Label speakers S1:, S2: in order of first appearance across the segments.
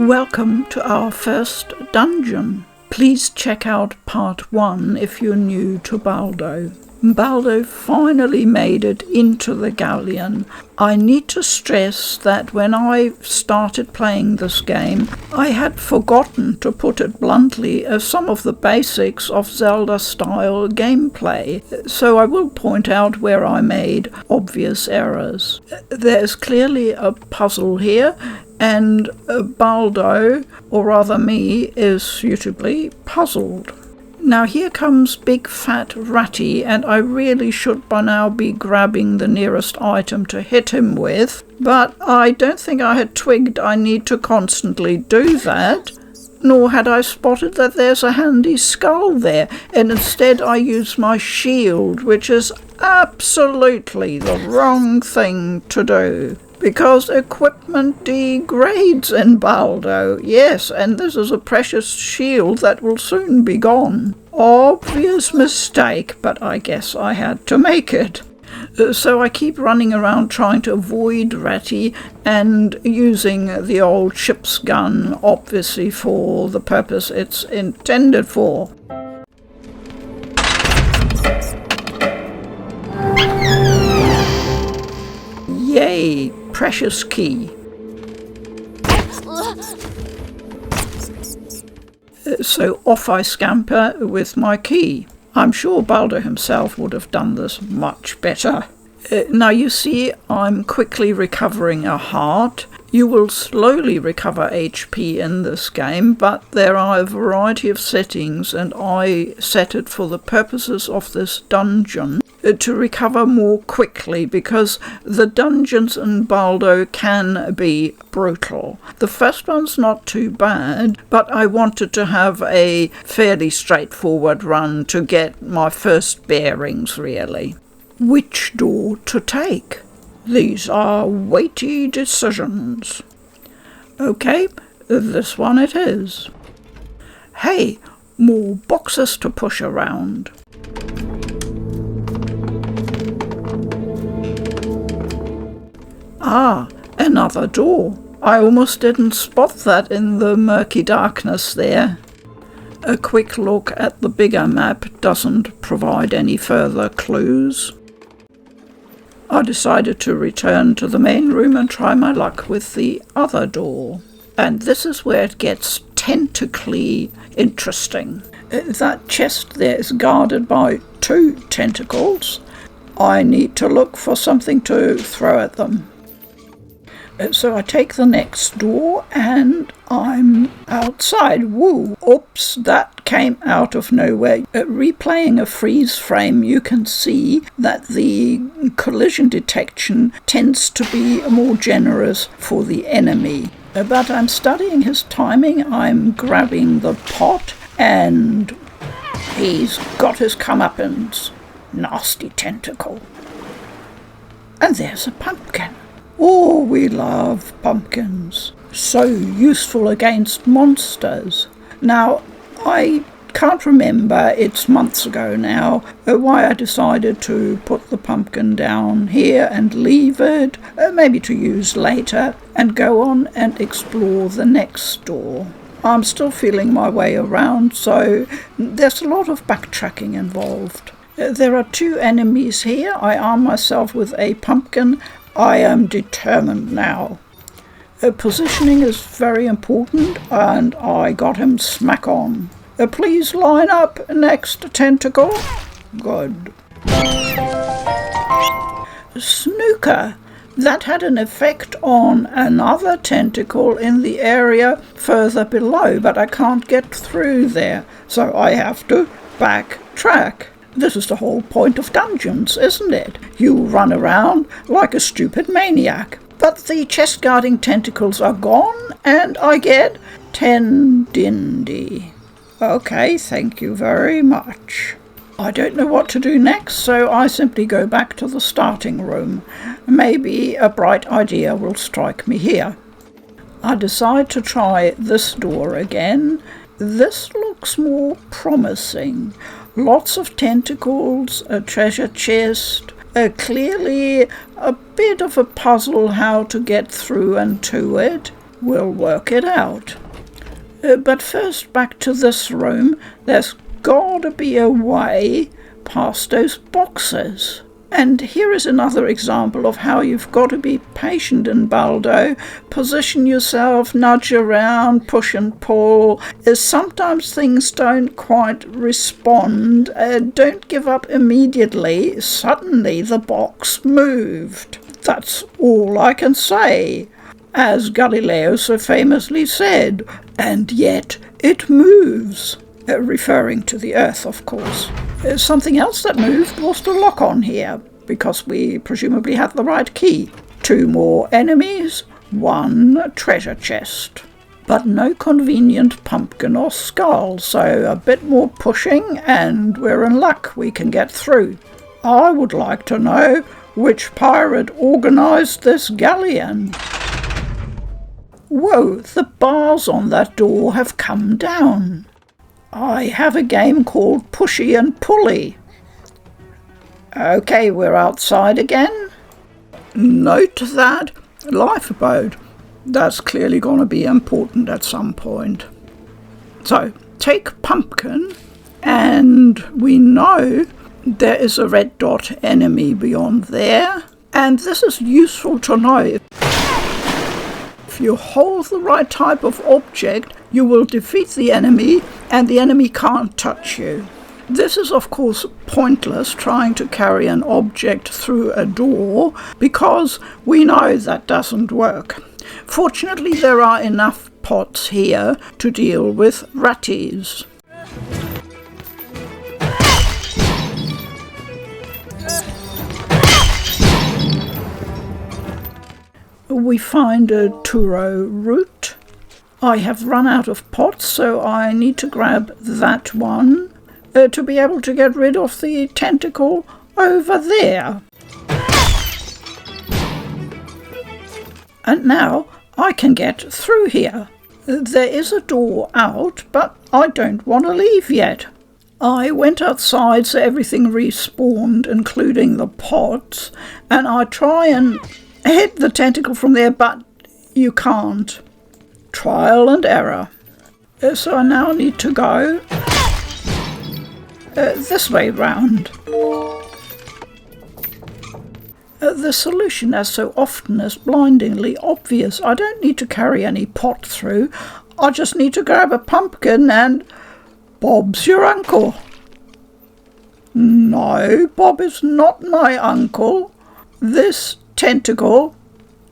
S1: Welcome to our first dungeon. Please check out part 1 if you're new to Baldo. Baldo finally made it into the galleon. I need to stress that when I started playing this game, I had forgotten, to put it bluntly, some of the basics of Zelda-style gameplay, so I will point out where I made obvious errors. There's clearly a puzzle here, and Baldo, or rather me, is suitably puzzled. Now here comes Big Fat Ratty, and I really should by now be grabbing the nearest item to hit him with, but I don't think I had twigged I need to constantly do that, nor had I spotted that there's a handy skull there, and instead I use my shield, which is absolutely the wrong thing to do. Because equipment degrades in Baldo, yes, and this is a precious shield that will soon be gone. Obvious mistake, but I guess I had to make it. So I keep running around trying to avoid Ratty and using the old ship's gun, obviously for the purpose it's intended for. Yay! Precious key. So off I scamper with my key. I'm sure Baldo himself would have done this much better. Now you see, I'm quickly recovering a heart. You will slowly recover HP in this game, but there are a variety of settings, and I set it for the purposes of this dungeon to recover more quickly, because the dungeons in Baldo can be brutal. The first one's not too bad, but I wanted to have a fairly straightforward run to get my first bearings, really. Which door to take? These are weighty decisions. Okay, this one it is. Hey, more boxes to push around. Ah, another door. I almost didn't spot that in the murky darkness there. A quick look at the bigger map doesn't provide any further clues. I decided to return to the main room and try my luck with the other door. And this is where it gets tentacly interesting. That chest there is guarded by 2 tentacles. I need to look for something to throw at them. So I take the next door and I'm outside. Woo! Oops, that came out of nowhere. Replaying a freeze frame, you can see that the collision detection tends to be more generous for the enemy. But I'm studying his timing. I'm grabbing the pot and he's got his comeuppance. Nasty tentacle. And there's a pumpkin. Oh, we love pumpkins. So useful against monsters. Now, I can't remember, it's months ago now, why I decided to put the pumpkin down here and leave it, maybe to use later, and go on and explore the next door. I'm still feeling my way around, so there's a lot of backtracking involved. There are 2 enemies here. I arm myself with a pumpkin. I am determined now. Positioning is very important, and I got him smack on. Please line up next tentacle. Good. Snooker. That had an effect on another tentacle in the area further below, but I can't get through there, so I have to backtrack. This is the whole point of dungeons, isn't it? You run around like a stupid maniac. But the chest-guarding tentacles are gone, and I get 10 dindy. Okay, thank you very much. I don't know what to do next, so I simply go back to the starting room. Maybe a bright idea will strike me here. I decide to try this door again. This looks more promising. Lots of tentacles, a treasure chest, clearly a bit of a puzzle how to get through and to it. We'll work it out. But first, back to this room. There's gotta be a way past those boxes. And here is another example of how you've got to be patient in Baldo. Position yourself, nudge around, push and pull. Sometimes things don't quite respond. Don't give up immediately. Suddenly the box moved. That's all I can say. As Galileo so famously said, and yet it moves. Referring to the Earth, of course. Something else that moved was the lock-on here, because we presumably had the right key. 2 more enemies, 1 treasure chest. But no convenient pumpkin or skull, so a bit more pushing and we're in luck, we can get through. I would like to know which pirate organised this galleon. Whoa, the bars on that door have come down. I have a game called Pushy and Pully. Okay, we're outside again. Note that lifeboat. That's clearly going to be important at some point. So, take pumpkin, and we know there is a red dot enemy beyond there. And this is useful to know. If you hold the right type of object, you will defeat the enemy and the enemy can't touch you. This is of course pointless trying to carry an object through a door because we know that doesn't work. Fortunately, there are enough pots here to deal with ratties. We find a Turo root. I have run out of pots, so I need to grab that one to be able to get rid of the tentacle over there. And now I can get through here. There is a door out, but I don't want to leave yet. I went outside so everything respawned, including the pots, and I try and hit the tentacle from there, but you can't. Trial and error. So I now need to go this way round. The solution, as so often, is blindingly obvious. I don't need to carry any pot through. I just need to grab a pumpkin and Bob's your uncle. No, Bob is not my uncle. This tentacle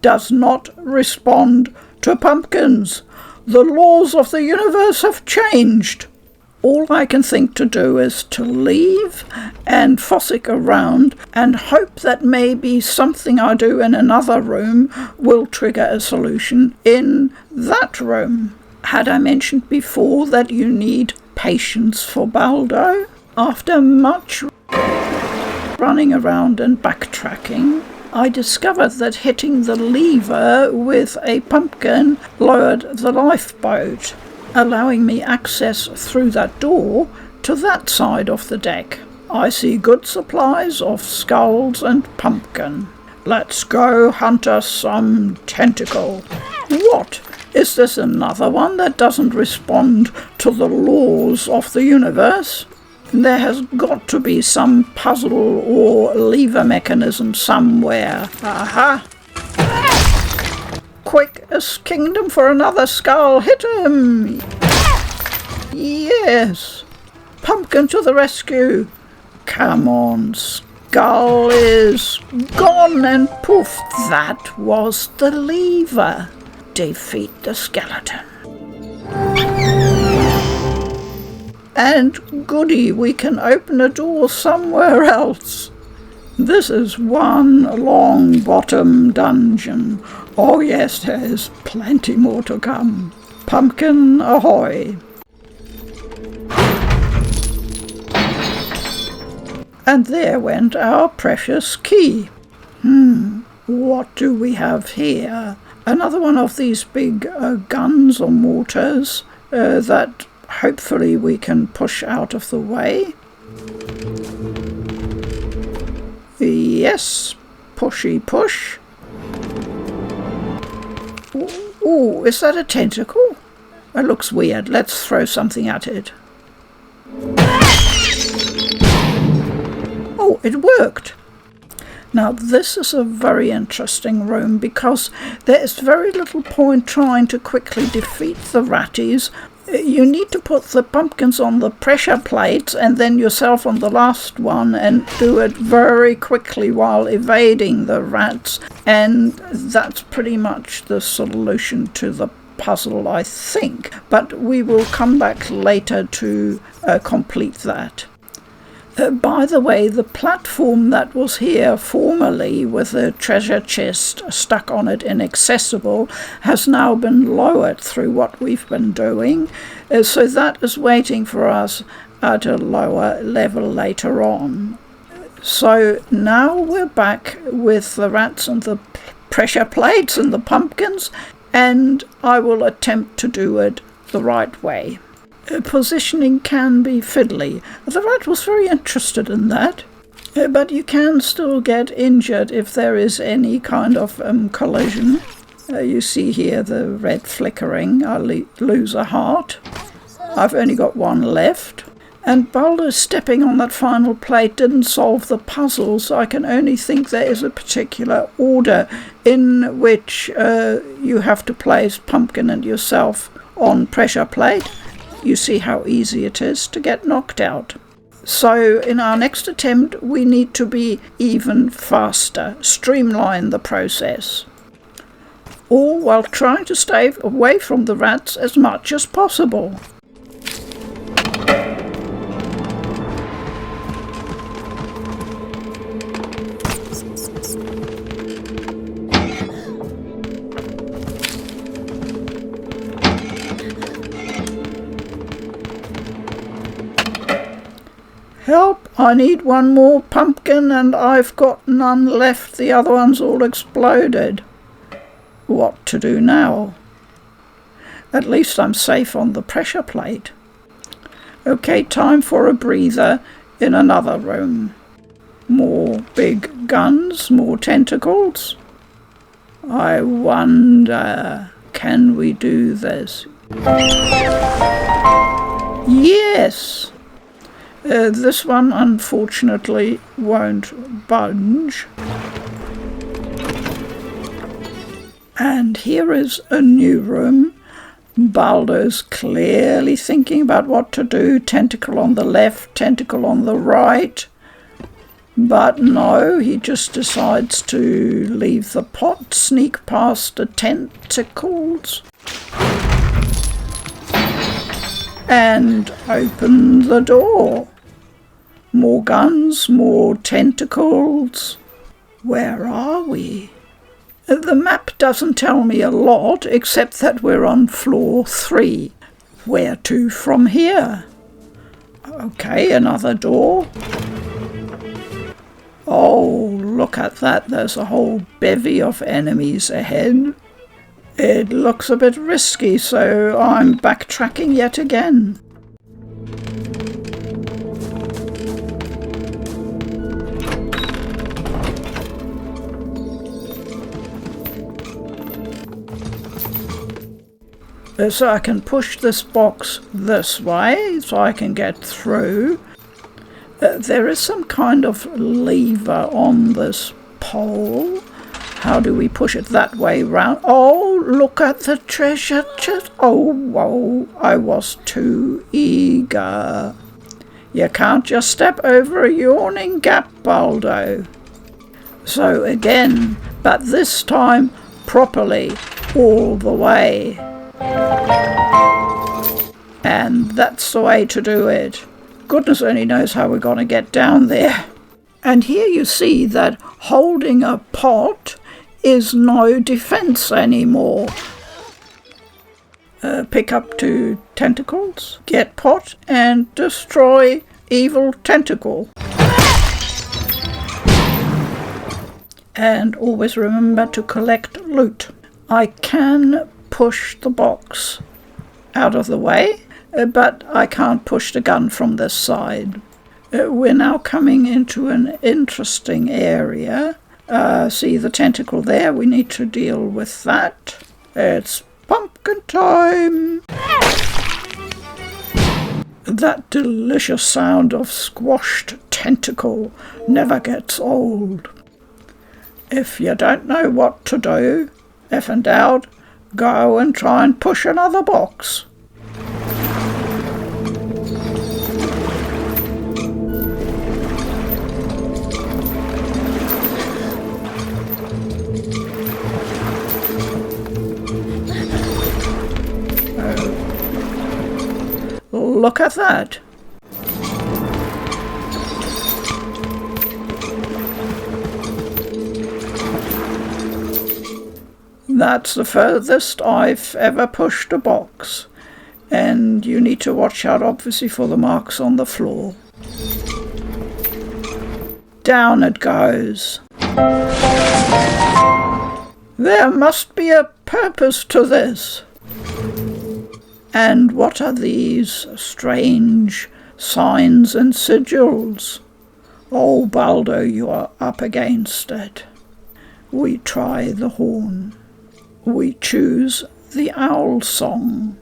S1: does not respond to pumpkins. The laws of the universe have changed. All I can think to do is to leave and fossick around and hope that maybe something I do in another room will trigger a solution in that room. Had I mentioned before that you need patience for Baldo? After much running around and backtracking, I discovered that hitting the lever with a pumpkin lowered the lifeboat, allowing me access through that door to that side of the deck. I see good supplies of skulls and pumpkin. Let's go hunt us some tentacle. What? Is this another one that doesn't respond to the laws of the universe? There has got to be some puzzle or lever mechanism somewhere. Aha! Quick as kingdom for another skull. Hit him! Yes! Pumpkin to the rescue! Come on, skull is gone and poof! That was the lever. Defeat the skeleton. And goody, we can open a door somewhere else. This is one long bottom dungeon. Oh yes, there's plenty more to come. Pumpkin ahoy. And there went our precious key. What do we have here? Another one of these big guns or mortars that hopefully we can push out of the way. Yes, pushy push. Ooh, is that a tentacle? It looks weird. Let's throw something at it. Oh, it worked. Now this is a very interesting room because there is very little point trying to quickly defeat the ratties. You need to put the pumpkins on the pressure plates and then yourself on the last one and do it very quickly while evading the rats, and that's pretty much the solution to the puzzle, I think. But we will come back later to complete that. By the way, the platform that was here formerly with a treasure chest stuck on it inaccessible has now been lowered through what we've been doing, so that is waiting for us at a lower level later on. So now we're back with the rats and the pressure plates and the pumpkins, and I will attempt to do it the right way. Positioning can be fiddly. The rat was very interested in that, but you can still get injured if there is any kind of collision. You see here the red flickering. I lose a heart. I've only got one left. And Baldo stepping on that final plate didn't solve the puzzle, so I can only think there is a particular order in which you have to place Pumpkin and yourself on pressure plate. You see how easy it is to get knocked out. So in our next attempt we need to be even faster, streamline the process, all while trying to stay away from the rats as much as possible. Help, I need one more pumpkin and I've got none left. The other one's all exploded. What to do now? At least I'm safe on the pressure plate. Okay, time for a breather in another room. More big guns, more tentacles. I wonder, can we do this? Yes! This one unfortunately won't budge. And here is a new room. Baldo's clearly thinking about what to do. Tentacle on the left, tentacle on the right. But no, he just decides to leave the pot, sneak past the tentacles, and open the door. More guns, more tentacles. Where are we? The map doesn't tell me a lot, except that we're on floor 3. Where to from here? Okay, another door. Oh, look at that. There's a whole bevy of enemies ahead. It looks a bit risky, so I'm backtracking yet again. So I can push this box this way, so I can get through. There is some kind of lever on this pole. How do we push it that way round? Oh, look at the treasure chest. Oh, whoa, I was too eager. You can't just step over a yawning gap, Baldo. So again, but this time properly, all the way. And that's the way to do it. Goodness only knows how we're going to get down there. And here you see that holding a pot is no defense anymore. Pick up 2 tentacles, get pot, and destroy evil tentacle. And always remember to collect loot. I can push the box out of the way, but I can't push the gun from this side. We're now coming into an interesting area. See the tentacle there? We need to deal with that. It's second time. That delicious sound of squashed tentacle never gets old. If you don't know what to do, if in doubt, go and try and push another box. Look at that. That's the furthest I've ever pushed a box, and you need to watch out obviously for the marks on the floor. Down it goes. There must be a purpose to this. And what are these strange signs and sigils? Oh, Baldo, you are up against it. We try the horn. We choose the owl song.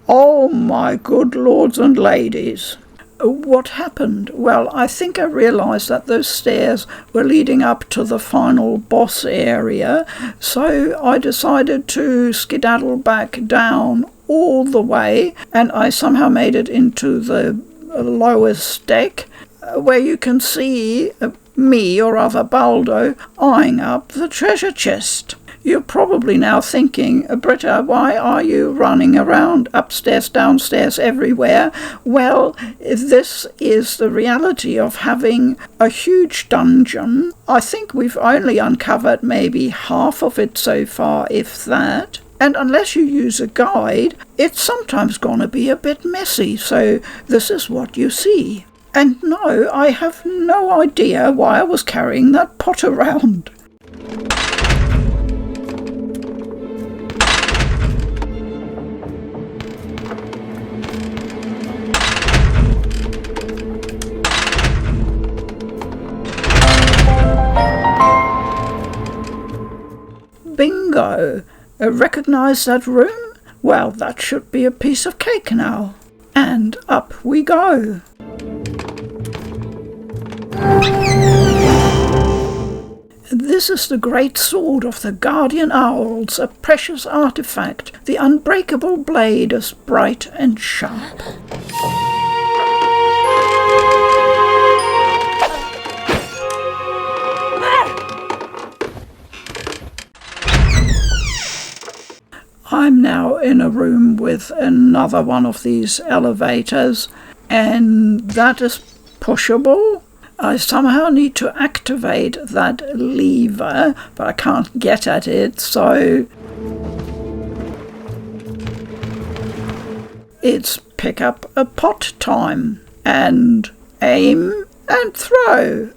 S1: Oh, my good lords and ladies. What happened? Well, I think I realised that those stairs were leading up to the final boss area, so I decided to skedaddle back down all the way, and I somehow made it into the lowest deck, where you can see me, or rather Baldo, eyeing up the treasure chest. You're probably now thinking, Britta, why are you running around upstairs, downstairs, everywhere? Well, this is the reality of having a huge dungeon. I think we've only uncovered maybe half of it so far, if that. And unless you use a guide, it's sometimes going to be a bit messy, so this is what you see. And no, I have no idea why I was carrying that pot around. Bingo! Recognise that room? Well, that should be a piece of cake now. And up we go. This is the great sword of the guardian owls, a precious artifact. The unbreakable blade is bright and sharp. I'm now in a room with another one of these elevators, and that is pushable. I somehow need to activate that lever, but I can't get at it, so it's pick up a pot time, and aim and throw.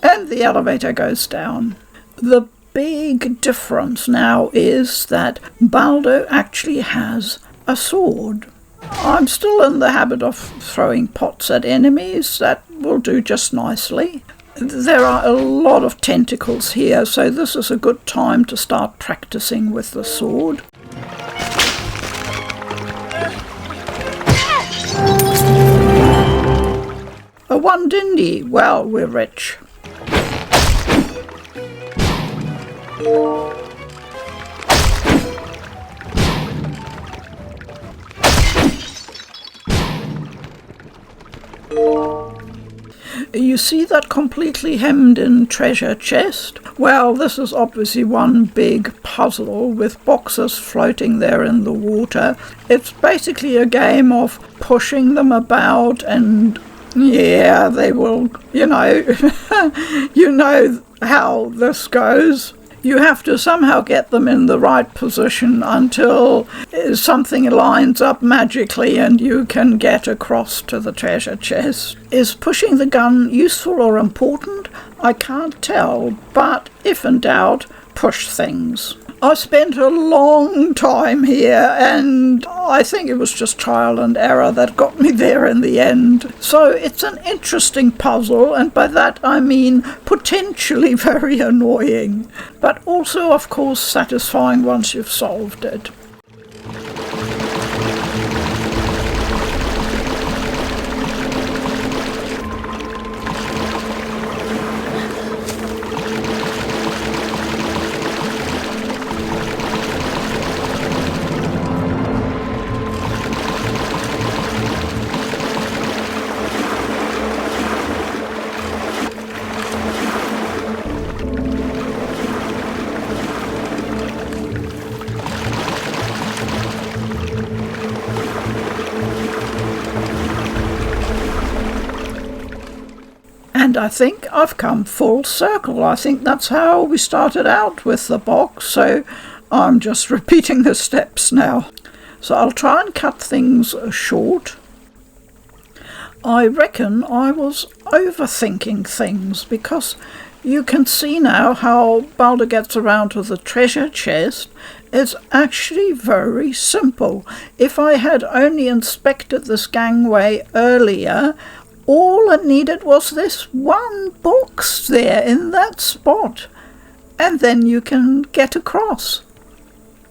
S1: And the elevator goes down. The big difference now is that Baldo actually has a sword. I'm still in the habit of throwing pots at enemies. That will do just nicely. There are a lot of tentacles here, so this is a good time to start practicing with the sword. A one dindy. Well, we're rich. You see that completely hemmed-in treasure chest? Well, this is obviously one big puzzle with boxes floating there in the water. It's basically a game of pushing them about, and yeah, they will, you know how this goes. You have to somehow get them in the right position until something lines up magically and you can get across to the treasure chest. Is pushing the gun useful or important? I can't tell, but if in doubt, push things. I spent a long time here, and I think it was just trial and error that got me there in the end. So it's an interesting puzzle, and by that I mean potentially very annoying, but also of course satisfying once you've solved it. And I think I've come full circle. I think that's how we started out with the box, so I'm just repeating the steps now. So I'll try and cut things short. I reckon I was overthinking things, because you can see now how Baldo gets around to the treasure chest. It's actually very simple. If I had only inspected this gangway earlier, all it needed was this one box there in that spot, and then you can get across.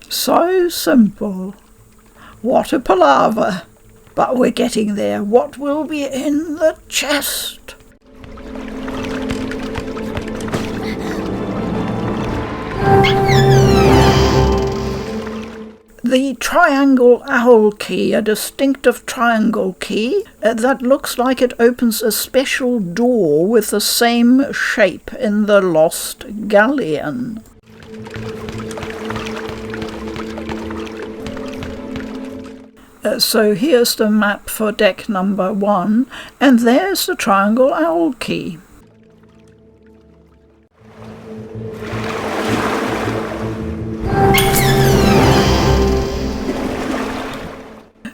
S1: So simple. What a palaver. But we're getting there. What will be in the chest? The triangle owl key, a distinctive triangle key that looks like it opens a special door with the same shape in the LostGalleon. So here's the map for deck number 1, and there's the triangle owl key.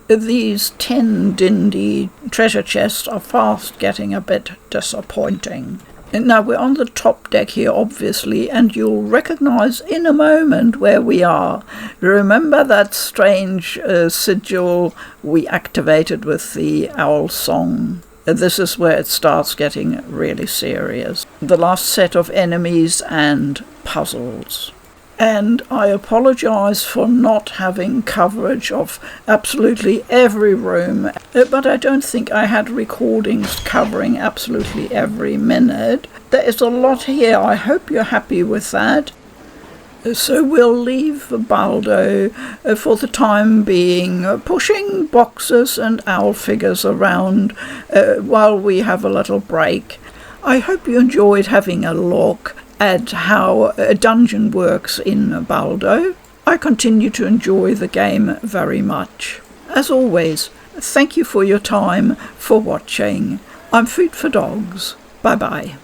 S1: These 10 dindy treasure chests are fast getting a bit disappointing. Now we're on the top deck here, obviously, and you'll recognise in a moment where we are. Remember that strange sigil we activated with the owl song? This is where it starts getting really serious. The last set of enemies and puzzles. And I apologise for not having coverage of absolutely every room, but I don't think I had recordings covering absolutely every minute. There is a lot here. I hope you're happy with that. So we'll leave Baldo for the time being pushing boxes and owl figures around while we have a little break. I hope you enjoyed having a look at how a dungeon works in Baldo. I continue to enjoy the game very much. As always, thank you for your time, for watching. I'm Food for Dogs. Bye bye.